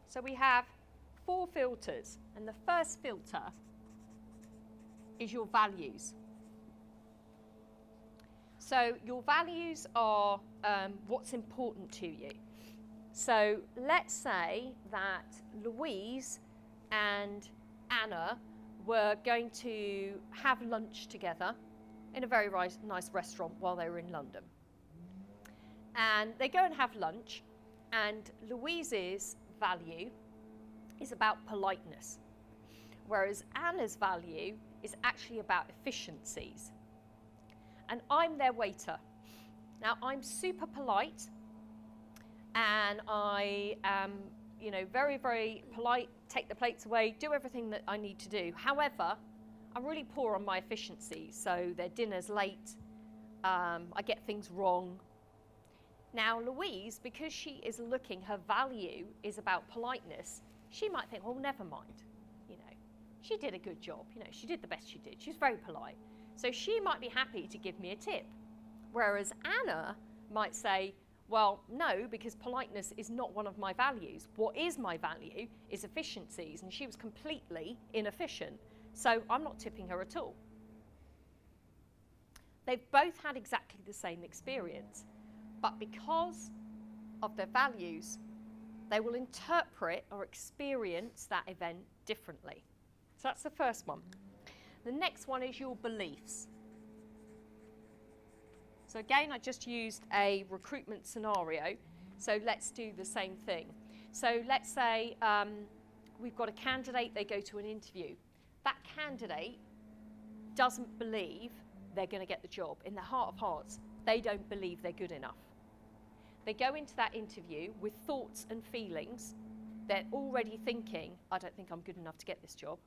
So we have 4 filters, and the first filter is your values. So your values are what's important to you. So let's say that Louise and Anna were going to have lunch together in a very nice restaurant while they were in London. And they go and have lunch, and Louise's value is about politeness, whereas Anna's value is actually about efficiencies. And I'm their waiter. Now, I'm super polite, and I am, very, very polite, take the plates away, do everything that I need to do. However, I'm really poor on my efficiencies, so their dinner's late, I get things wrong. Now, Louise, because she is looking, her value is about politeness, she might think, well, never mind, she did a good job, she did the best she did, she's very polite. So she might be happy to give me a tip. Whereas Anna might say, well, no, because politeness is not one of my values. What is my value is efficiencies, and she was completely inefficient. So I'm not tipping her at all. They've both had exactly the same experience, but because of their values, they will interpret or experience that event differently. So that's the first one. The next one is your beliefs. So again, I just used a recruitment scenario. So let's do the same thing. So let's say we've got a candidate, they go to an interview. That candidate doesn't believe they're going to get the job. In their heart of hearts, they don't believe they're good enough. They go into that interview with thoughts and feelings. They're already thinking, I don't think I'm good enough to get this job.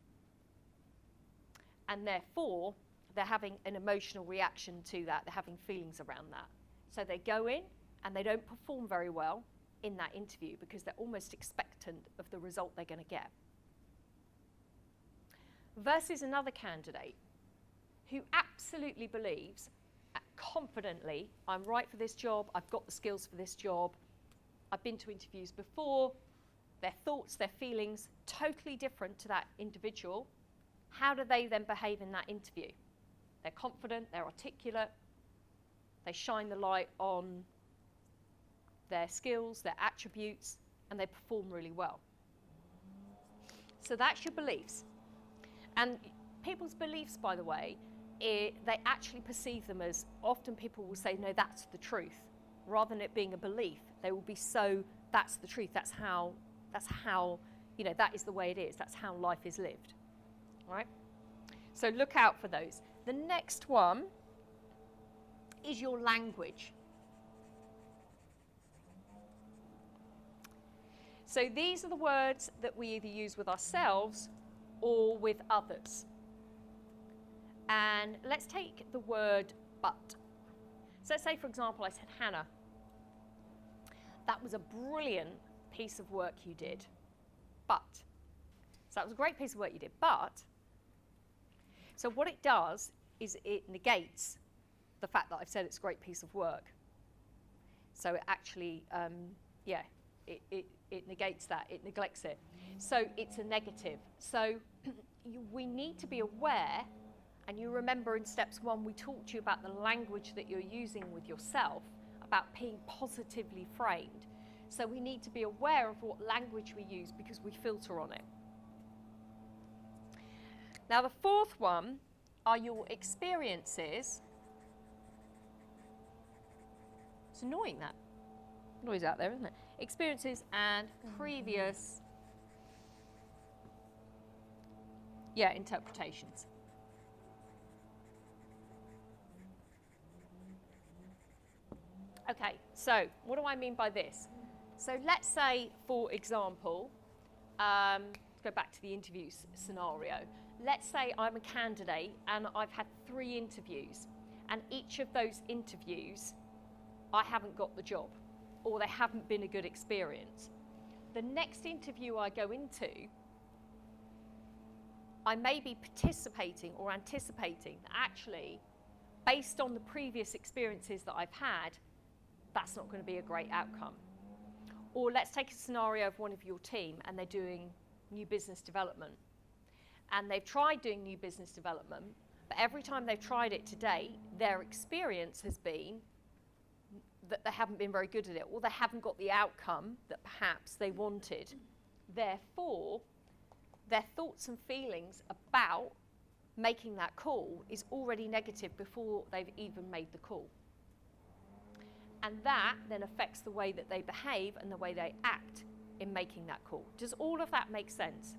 And therefore, they're having an emotional reaction to that. They're having feelings around that. So they go in and they don't perform very well in that interview because they're almost expectant of the result they're going to get. Versus another candidate who absolutely believes confidently, I'm right for this job, I've got the skills for this job, I've been to interviews before, their thoughts, their feelings, totally different to that individual. How do they then behave in that interview? They're confident, they're articulate, they shine the light on their skills, their attributes, and they perform really well. So that's your beliefs. And people's beliefs, by the way, they actually perceive them as, often people will say, no, that's the truth. Rather than it being a belief, they will be so, that's the truth, that's how, that is the way it is, that's how life is lived. Right? So look out for those. The next one is your language. So these are the words that we either use with ourselves or with others. And let's take the word but. So let's say, for example, I said, Hannah, that was a brilliant piece of work you did, but. So that was a great piece of work you did, but. So what it does is it negates the fact that I've said it's a great piece of work. So it actually, it negates that, it neglects it. So it's a negative. So we need to be aware, and you remember in steps 1, we talked to you about the language that you're using with yourself, about being positively framed. So we need to be aware of what language we use because we filter on it. Now the fourth one are your experiences. It's annoying, that noise out there, isn't it? Experiences and previous interpretations. Okay, so what do I mean by this? So let's say, for example, go back to the interview scenario. Let's say I'm a candidate and I've had 3 interviews, and each of those interviews I haven't got the job, or they haven't been a good experience. The next interview I go into, I may be participating or anticipating that actually, based on the previous experiences that I've had, that's not going to be a great outcome. Or let's take a scenario of one of your team and they're doing new business development. And they've tried doing new business development, but every time they've tried it to date, their experience has been that they haven't been very good at it, or they haven't got the outcome that perhaps they wanted. Therefore, their thoughts and feelings about making that call is already negative before they've even made the call. And that then affects the way that they behave and the way they act in making that call. Does all of that make sense?